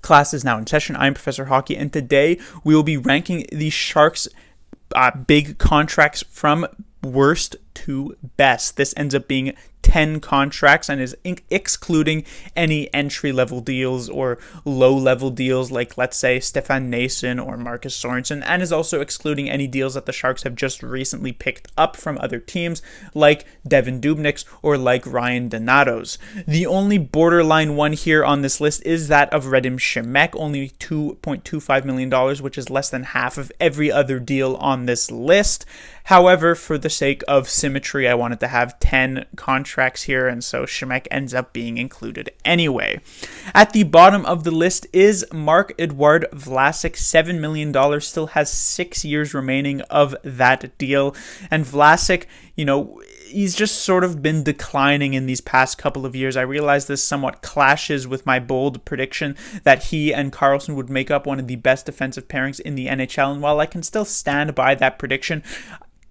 Class is now in session. I'm Professor Hockey, and today we will be ranking the Sharks' big contracts from worst to best. This ends up being 10 contracts and is excluding any entry-level deals or low-level deals like, let's say, Stefan Noesen or Marcus Sorensen, and is also excluding any deals that the Sharks have just recently picked up from other teams like Devan Dubnyk or like Ryan Donatos. The only borderline one here on this list is that of Radim Simek, only $2.25 million, which is less than half of every other deal on this list. However, for the sake of symmetry, I wanted to have 10 contracts here, and so Simek ends up being included anyway. At the bottom of the list is Marc-Edouard Vlasic, $7 million, still has 6 years remaining of that deal. And Vlasic, he's just sort of been declining in these past couple of years. I realize this somewhat clashes with my bold prediction that he and Karlsson would make up one of the best defensive pairings in the NHL, and while I can still stand by that prediction,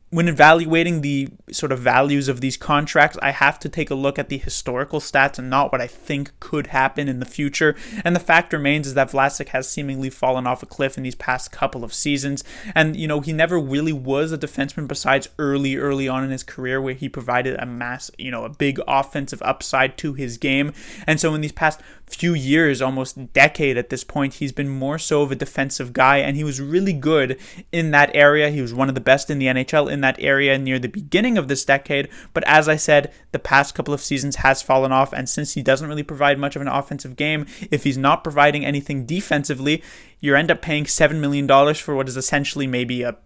when evaluating the sort of values of these contracts, I have to take a look at the historical stats and not what I think could happen in the future. And the fact remains is that Vlasic has seemingly fallen off a cliff in these past couple of seasons. And, he never really was a defenseman besides early on in his career where he provided a big offensive upside to his game. And so in these past few years, almost decade at this point, he's been more so of a defensive guy, and he was really good in that area. He was one of the best in the NHL in that area near the beginning of this decade, but as I said, the past couple of seasons has fallen off, and since he doesn't really provide much of an offensive game, if he's not providing anything defensively, you end up paying $7 million for what is essentially maybe a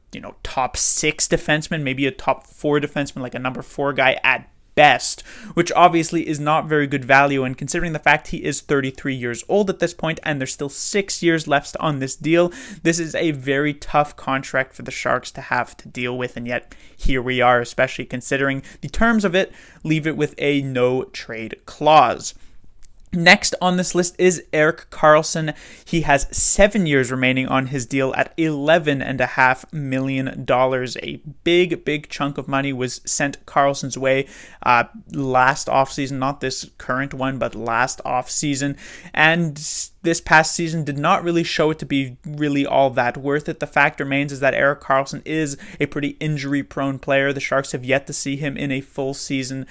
top 6 defenseman, maybe a top 4 defenseman, like a number 4 guy at best, which obviously is not very good value, and considering the fact he is 33 years old at this point and there's still 6 years left on this deal, this is a very tough contract for the Sharks to have to deal with, and yet here we are, especially considering the terms of it leave it with a no trade clause. Next on this list is Erik Karlsson. He has 7 years remaining on his deal at $11.5 million. A big chunk of money was sent Karlsson's way last offseason, not this current one, but last offseason. And this past season did not really show it to be really all that worth it. The fact remains is that Erik Karlsson is a pretty injury-prone player. The Sharks have yet to see him in a full season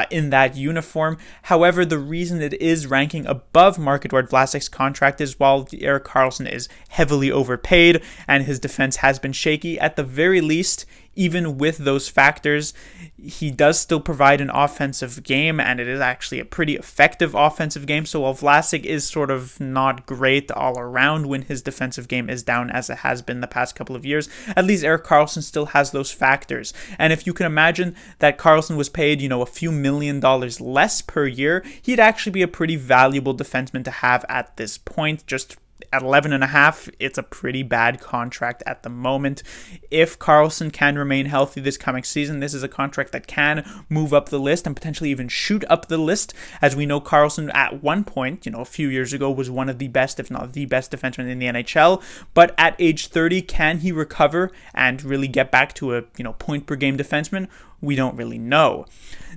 in that uniform. However, the reason it is ranking above Marc-Edouard Vlasic's contract is while Erik Karlsson is heavily overpaid and his defense has been shaky, at the very least, even with those factors, he does still provide an offensive game, and it is actually a pretty effective offensive game. So while Vlasic is sort of not great all around when his defensive game is down as it has been the past couple of years, at least Erik Karlsson still has those factors. And if you can imagine that Karlsson was paid, a few $1 million less per year, he'd actually be a pretty valuable defenseman to have at this point. Just at 11.5, it's a pretty bad contract at the moment. If Karlsson can remain healthy this coming season, this is a contract that can move up the list and potentially even shoot up the list. As we know, Karlsson at one point, a few years ago, was one of the best, if not the best defenseman in the NHL. But at age 30, can he recover and really get back to a point per game defenseman? We don't really know.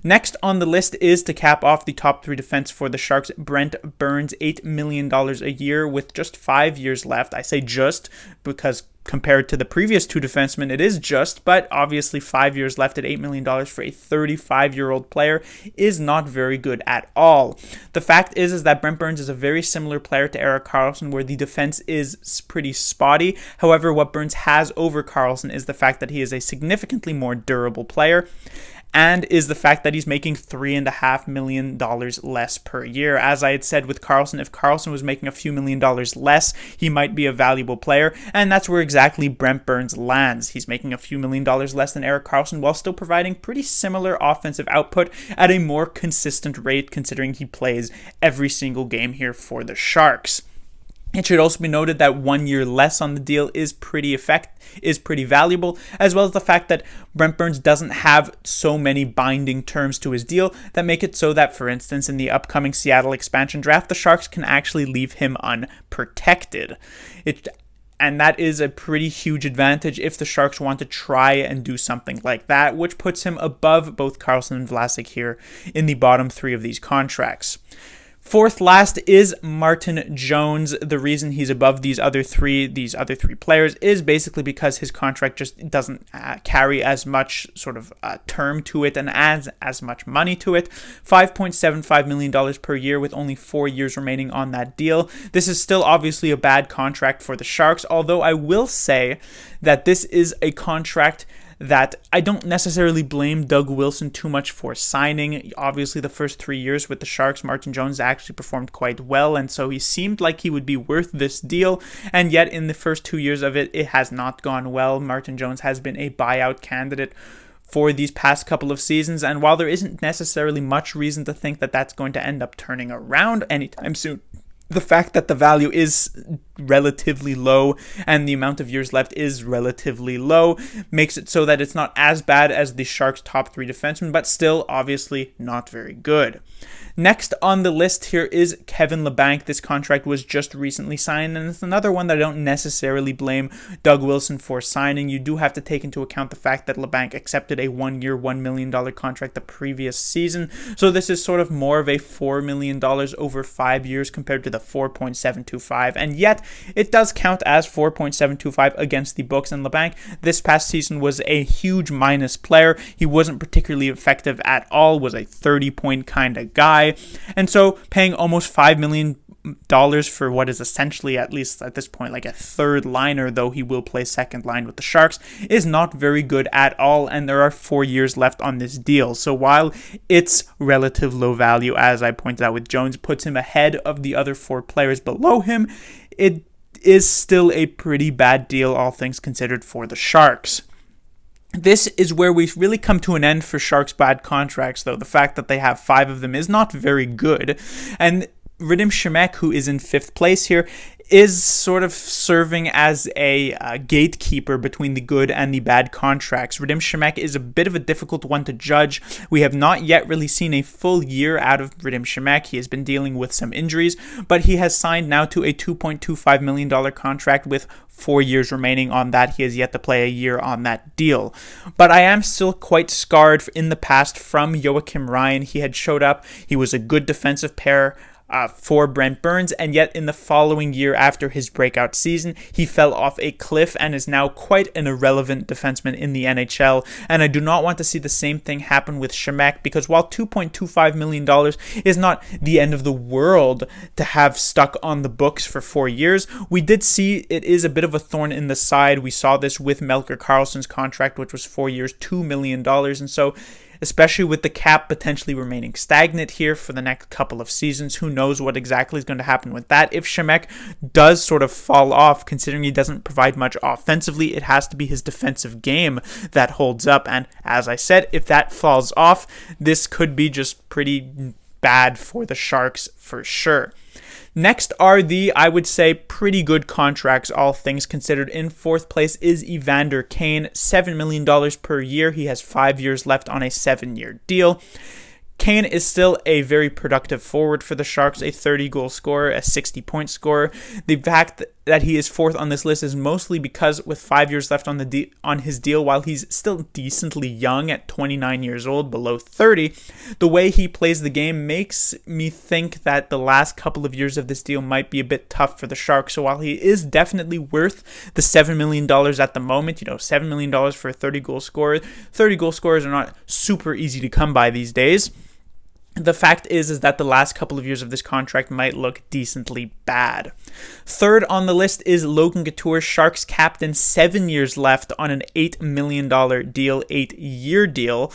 Next on the list is, to cap off the top 3 defense for the Sharks, Brent Burns, $8 million a year with just 5 years left. I say just because compared to the previous 2 defensemen, it is just, but obviously 5 years left at $8 million for a 35-year-old player is not very good at all. The fact is that Brent Burns is a very similar player to Erik Karlsson, where the defense is pretty spotty. However, what Burns has over Karlsson is the fact that he is a significantly more durable player, and is the fact that he's making $3.5 million less per year. As I had said with Karlsson, if Karlsson was making a few $1 million less, he might be a valuable player, and that's where exactly Brent Burns lands. He's making a few $1 million less than Erik Karlsson while still providing pretty similar offensive output at a more consistent rate, considering he plays every single game here for the Sharks. It should also be noted that 1 year less on the deal is pretty valuable, as well as the fact that Brent Burns doesn't have so many binding terms to his deal that make it so that, for instance, in the upcoming Seattle expansion draft, the Sharks can actually leave him unprotected. And that is a pretty huge advantage if the Sharks want to try and do something like that, which puts him above both Karlsson and Vlasic here in the bottom 3 of these contracts. Fourth last is Martin Jones. The reason he's above these other three players is basically because his contract just doesn't carry as much sort of term to it and adds as much money to it. $5.75 million per year with only 4 years remaining on that deal. This is still obviously a bad contract for the Sharks, although I will say that this is a contract that I don't necessarily blame Doug Wilson too much for signing. Obviously, the first 3 years with the Sharks, Martin Jones actually performed quite well, and so he seemed like he would be worth this deal, and yet in the first 2 years of it, it has not gone well. Martin Jones has been a buyout candidate for these past couple of seasons, and while there isn't necessarily much reason to think that that's going to end up turning around anytime soon, the fact that the value is relatively low and the amount of years left is relatively low makes it so that it's not as bad as the Sharks' top 3 defensemen, but still obviously not very good. Next on the list here is Kevin Labanc. This contract was just recently signed, and it's another one that I don't necessarily blame Doug Wilson for signing. You do have to take into account the fact that Labanc accepted a 1-year, $1 million contract the previous season, so this is sort of more of a $4 million over 5 years compared to the 4.725, and yet it does count as 4.725 against the books, and Labanc this past season was a huge minus player. He wasn't particularly effective at all, was a 30-point kind of guy. And so paying almost $5 million for what is essentially, at least at this point, like a third liner, though he will play second line with the Sharks, is not very good at all, and there are 4 years left on this deal. So while it's relative low value, as I pointed out with Jones, puts him ahead of the other 4 players below him, it is still a pretty bad deal, all things considered, for the Sharks. This is where we really come to an end for Sharks' bad contracts, though. The fact that they have 5 of them is not very good. And Radim Simek, who is in 5th place here, is sort of serving as a gatekeeper between the good and the bad contracts. Radim Simek is a bit of a difficult one to judge. We have not yet really seen a full year out of Radim Simek. He has been dealing with some injuries, but he has signed now to a $2.25 million contract with 4 years remaining on that. He has yet to play a year on that deal. But I am still quite scarred in the past from Joakim Ryan. He had showed up. He was a good defensive pair for Brent Burns, and yet in the following year after his breakout season, he fell off a cliff and is now quite an irrelevant defenseman in the NHL, and I do not want to see the same thing happen with Simek, because while $2.25 million is not the end of the world to have stuck on the books for 4 years, we did see it is a bit of a thorn in the side. We saw this with Melker Karlsson's contract, which was 4 years, $2 million, and so especially with the cap potentially remaining stagnant here for the next couple of seasons. Who knows what exactly is going to happen with that? If Simek does sort of fall off, considering he doesn't provide much offensively, it has to be his defensive game that holds up. And as I said, if that falls off, this could be just pretty bad for the Sharks for sure. Next are the, I would say, pretty good contracts, all things considered. In 4th place is Evander Kane, $7 million per year. He has 5 years left on a 7-year deal. Kane is still a very productive forward for the Sharks, a 30-goal scorer, a 60-point scorer. The fact that he is 4th on this list is mostly because with 5 years left on his deal, while he's still decently young at 29 years old, below 30, the way he plays the game makes me think that the last couple of years of this deal might be a bit tough for the Sharks. So while he is definitely worth the $7 million at the moment, $7 million for a 30-goal scorer, 30-goal scorers are not super easy to come by these days. The fact is that the last couple of years of this contract might look decently bad. 3rd on the list is Logan Couture, Sharks captain, 7 years left on an $8 million deal, 8-year deal.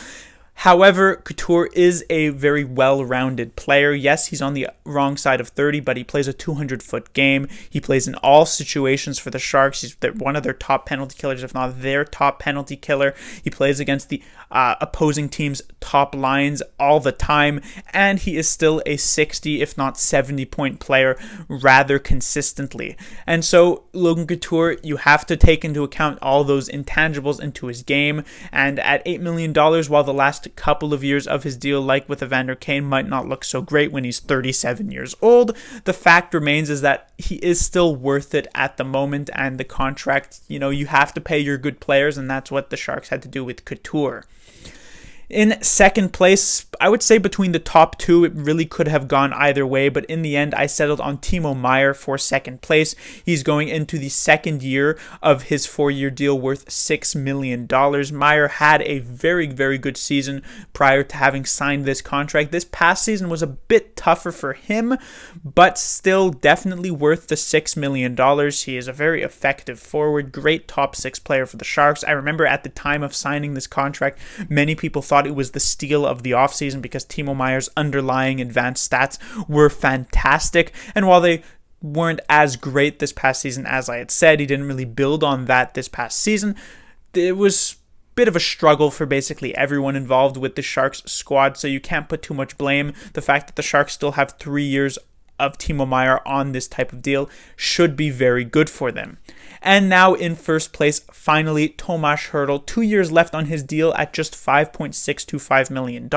However, Couture is a very well-rounded player. Yes, he's on the wrong side of 30, but he plays a 200-foot game. He plays in all situations for the Sharks. He's one of their top penalty killers, if not their top penalty killer. He plays against the opposing team's top lines all the time, and he is still a 60, if not 70-point player rather consistently. And so, Logan Couture, you have to take into account all those intangibles into his game, and at $8 million, while the last couple of years of his deal, like with Evander Kane, might not look so great when he's 37 years old, the fact remains is that he is still worth it at the moment, and the contract, you have to pay your good players, and that's what the Sharks had to do with Couture. In second place, I would say between the top two, it really could have gone either way, but in the end, I settled on Timo Meier for second place. He's going into the second year of his 4-year deal worth $6 million. Meier had a very, very good season prior to having signed this contract. This past season was a bit tougher for him, but still definitely worth the $6 million. He is a very effective forward, great top 6 player for the Sharks. I remember at the time of signing this contract, many people thought it was the steal of the offseason because Timo Meier's underlying advanced stats were fantastic. And while they weren't as great this past season as I had said, he didn't really build on that this past season. It was a bit of a struggle for basically everyone involved with the Sharks squad, so you can't put too much blame. The fact that the Sharks still have 3 years of Timo Meier on this type of deal should be very good for them. And now in first place, finally, Tomas Hertl, 2 years left on his deal at just $5.625 million.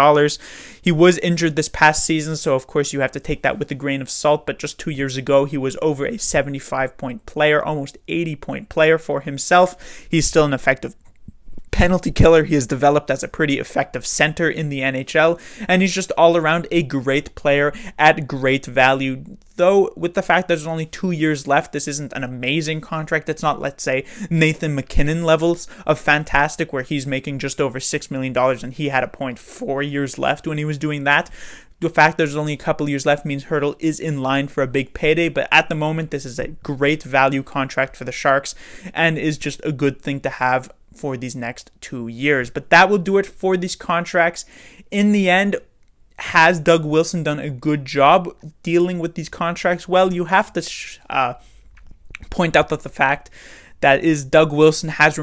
He was injured this past season, so of course you have to take that with a grain of salt, but just 2 years ago, he was over a 75-point player, almost 80-point player for himself. He's still an effective penalty killer. He has developed as a pretty effective center in the NHL, and he's just all around a great player at great value. Though with the fact that there's only 2 years left, this isn't an amazing contract. It's not, let's say, Nathan MacKinnon levels of fantastic where he's making just over $6 million and he had a point 4 years left when he was doing that. The fact there's only a couple years left means Hertl is in line for a big payday, but at the moment this is a great value contract for the Sharks and is just a good thing to have for these next 2 years. But that will do it for these contracts. In the end, has Doug Wilson done a good job dealing with these contracts? Well, you have to point out that the fact that is Doug Wilson has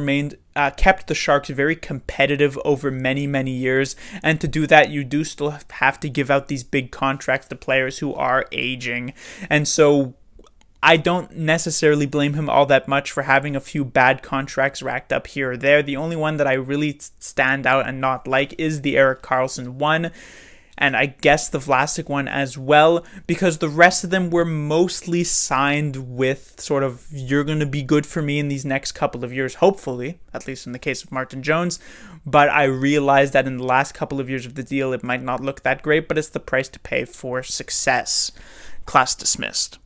kept the Sharks very competitive over many, many years. And to do that, you do still have to give out these big contracts to players who are aging. And so I don't necessarily blame him all that much for having a few bad contracts racked up here or there. The only one that I really stand out and not like is the Erik Karlsson one, and I guess the Vlasic one as well, because the rest of them were mostly signed with sort of, you're going to be good for me in these next couple of years, hopefully, at least in the case of Martin Jones. But I realized that in the last couple of years of the deal, it might not look that great, but it's the price to pay for success. Class dismissed.